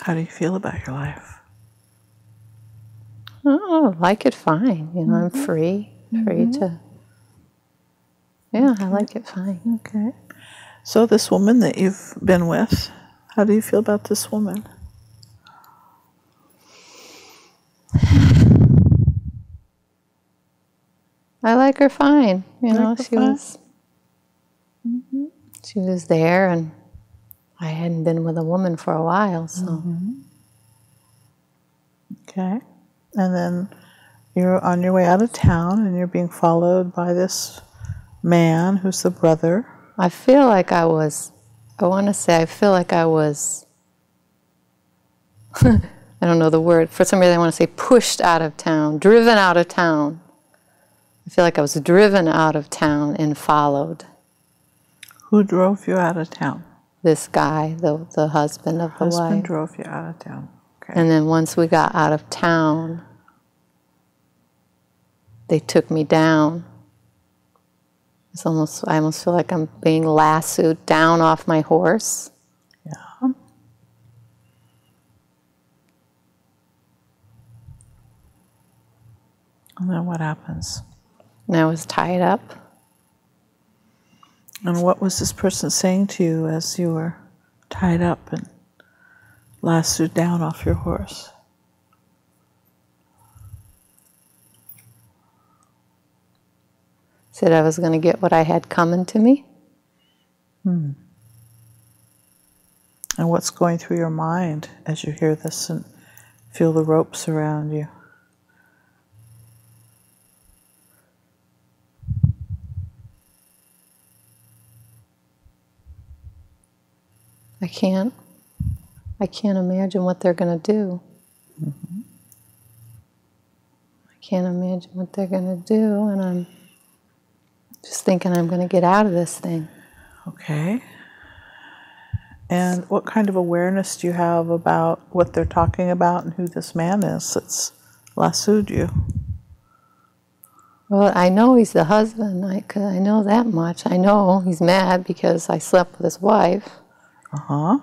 How do you feel about your life? Oh, I like it fine. You know, I'm free to. Yeah, I like it fine. Okay. So this woman that you've been with, how do you feel about this woman? I like her fine. You know, Like her fine? she was there, and I hadn't been with a woman for a while, so. Okay. And then you're on your way out of town, and you're being followed by this man who's the brother. I feel like I was, I feel like I was, I don't know the word, for some reason I want to say pushed out of town, driven out of town. I feel like I was driven out of town and followed. Who drove you out of town? This guy, the husband of the Husband wife. drove you out of town. Okay. And then once we got out of town, they took me down. I almost feel like I'm being lassoed down off my horse. Yeah. And then what happens? And I was tied up. And what was this person saying to you as you were tied up and lassoed down off your horse? Said I was going to get what I had coming to me. And what's going through your mind as you hear this and feel the ropes around you? I can't imagine what they're going to do. I can't imagine what they're going to do, and I'm just thinking I'm going to get out of this thing. Okay. And what kind of awareness do you have about what they're talking about and who this man is that's lassoed you? Well, I know he's the husband. I know that much. I know he's mad because I slept with his wife. Uh-huh.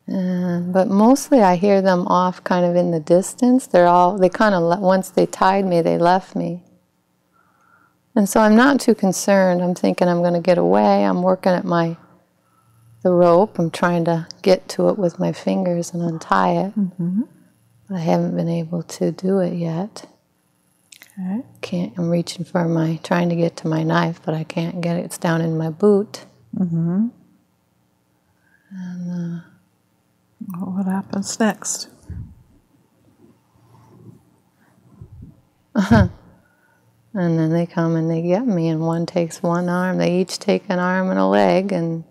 But mostly I hear them off kind of in the distance. They kind of, once they tied me, they left me. And so I'm not too concerned. I'm thinking I'm going to get away. I'm working at the rope. I'm trying to get to it with my fingers and untie it. But I haven't been able to do it yet. Okay. I'm reaching for trying to get to my knife, but I can't get it. It's down in my boot. And what happens next? And then they come and they get me, and one takes one arm. They each take an arm and a leg, and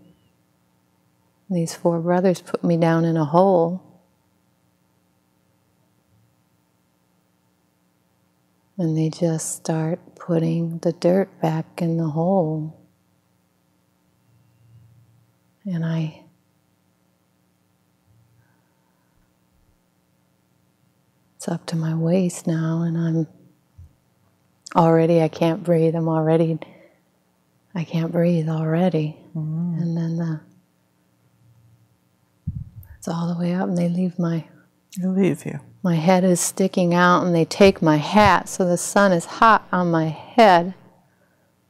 these 4 brothers put me down in a hole. And they just start putting the dirt back in the hole. And it's up to my waist now, and I can't breathe. I can't breathe already. And then it's all the way up, and they leave They leave you. my head is sticking out, and they take my hat, so the sun is hot on my head.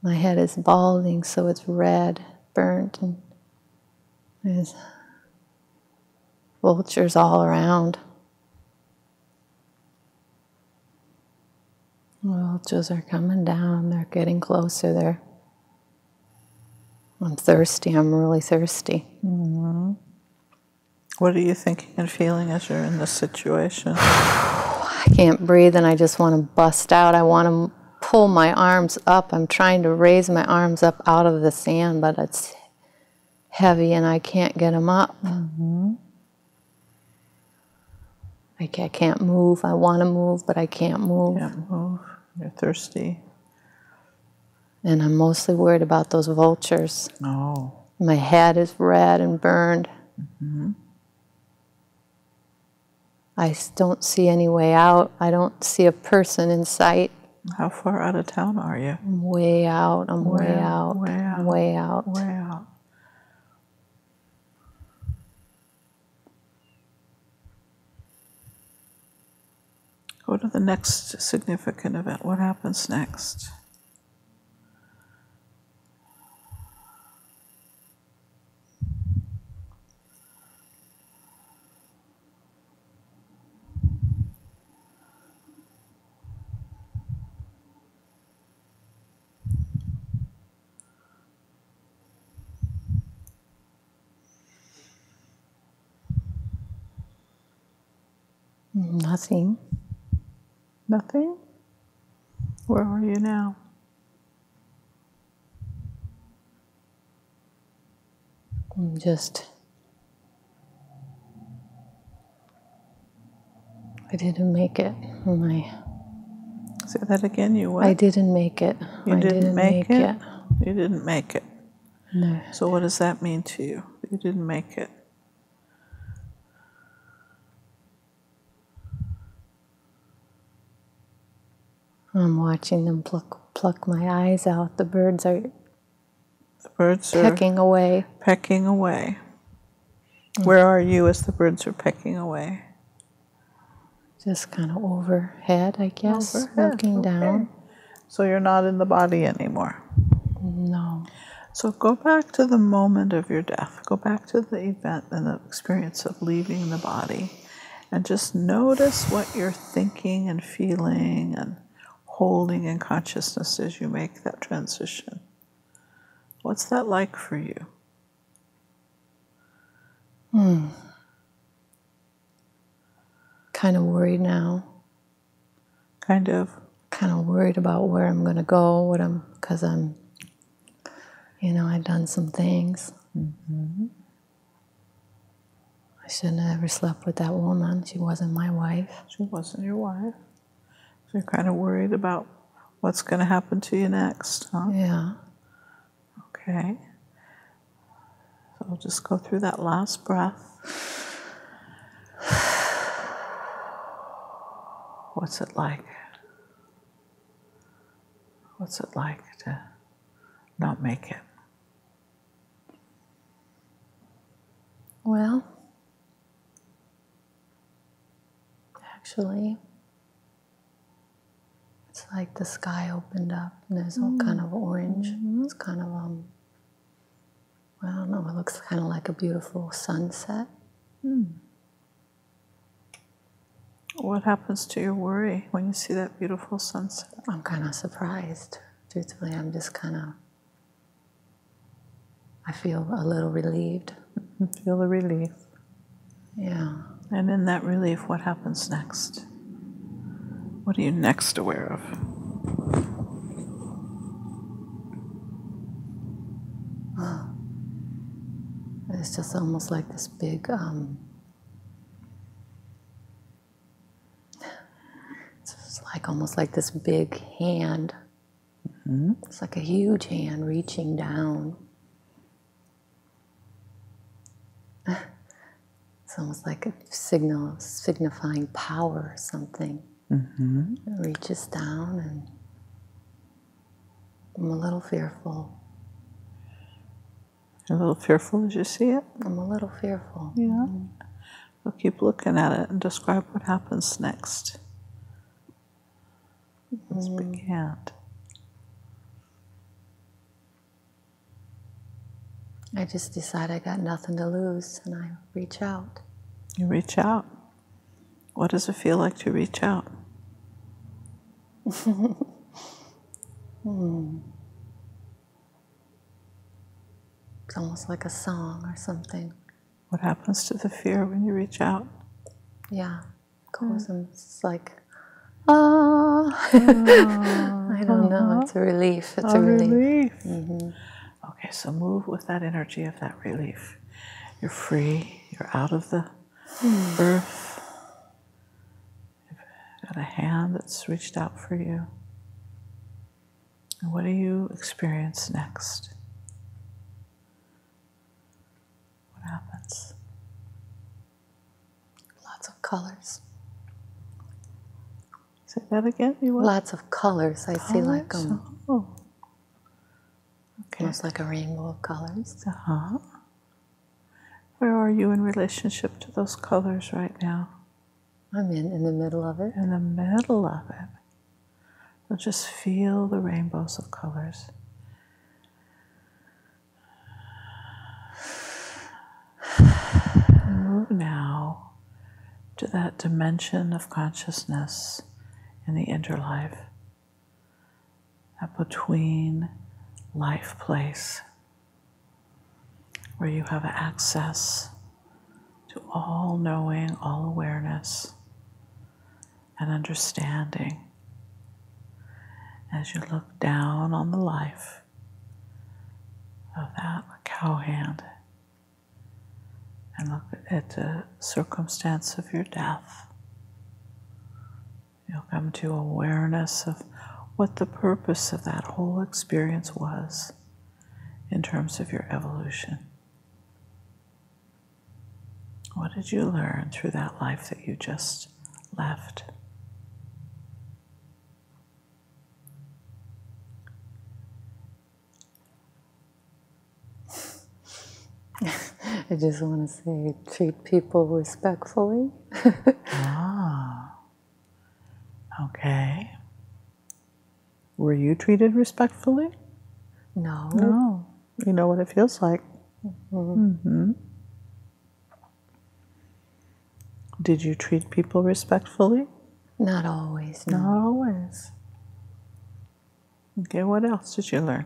My head is balding, so it's red, burnt, and there's vultures all around. The vultures are coming down. They're getting closer. I'm thirsty. I'm really thirsty. What are you thinking and feeling as you're in this situation? I can't breathe, and I just want to bust out. I want to pull my arms up. I'm trying to raise my arms up out of the sand, but it's heavy, and I can't get them up. I can't move. I want to move, but I can't move. Can't move. You're thirsty. And I'm mostly worried about those vultures. Oh. My head is red and burned. I don't see any way out. I don't see a person in sight. How far out of town are you? I'm way out. I'm way out. Way out. Way out. Way out. Go to the next significant event. What happens next? Nothing. Nothing? Where are you now? I didn't make it. Say that again, you what? I didn't make it. You didn't make it? it. You didn't make it. No. So what does that mean to you? You didn't make it. I'm watching them pluck my eyes out. The birds are Pecking away. Pecking away. Where are you as the birds are pecking away? Just kind of overhead, I guess, Overhead, looking down. So you're not in the body anymore. No. So go back to the moment of your death. Go back to the event and the experience of leaving the body. And just notice what you're thinking and feeling and holding in consciousness as you make that transition. What's that like for you? Kind of worried now. Kind of worried about where I'm going to go, because I've done some things. I shouldn't have ever slept with that woman. She wasn't my wife. She wasn't your wife. So you're kind of worried about what's going to happen to you next, huh? Yeah. Okay. So we'll just go through that last breath. What's it like? What's it like to not make it? Well, actually, it's like the sky opened up and there's all kind of orange. It's kind of, I don't know, it looks kind of like a beautiful sunset. What happens to your worry when you see that beautiful sunset? I'm kind of surprised. Truthfully, I'm just I feel a little relieved. Feel the relief. Yeah. And in that relief, what happens next? What are you next aware of? It's just almost like this big, it's like almost like this big hand. It's like a huge hand reaching down. It's almost like a signifying power or something. It reaches down, and I'm a little fearful. You're a little fearful as you see it? I'm a little fearful. Yeah. So keep looking at it and describe what happens next. This big hand. I just decide I got nothing to lose, and I reach out. You reach out. What does it feel like to reach out? It's almost like a song or something. What happens to the fear when you reach out? Yeah, it goes and it's like, I don't know. It's a relief. It's a relief. Okay, so move with that energy of that relief. You're free. You're out of the earth. You've got a hand that's reached out for you. And what do you experience next? What happens? Lots of colors. Say that again. You what? Lots of colors. I see like Okay. almost like a rainbow of colors. Where are you in relationship to those colors right now? I'm in the middle of it. In the middle of it. So just feel the rainbows of colors. Move now to that dimension of consciousness in the interlife, that between life place, where you have access to all knowing, all awareness, and understanding as you look down on the life of that cow hand and look at the circumstance of your death. You'll come to awareness of what the purpose of that whole experience was in terms of your evolution. What did you learn through that life that you just left? I just want to say, treat people respectfully. Ah, okay. Were you treated respectfully? No. No. You know what it feels like. Mm-hmm. Did you treat people respectfully? Not always, no. Not always. Okay, what else did you learn?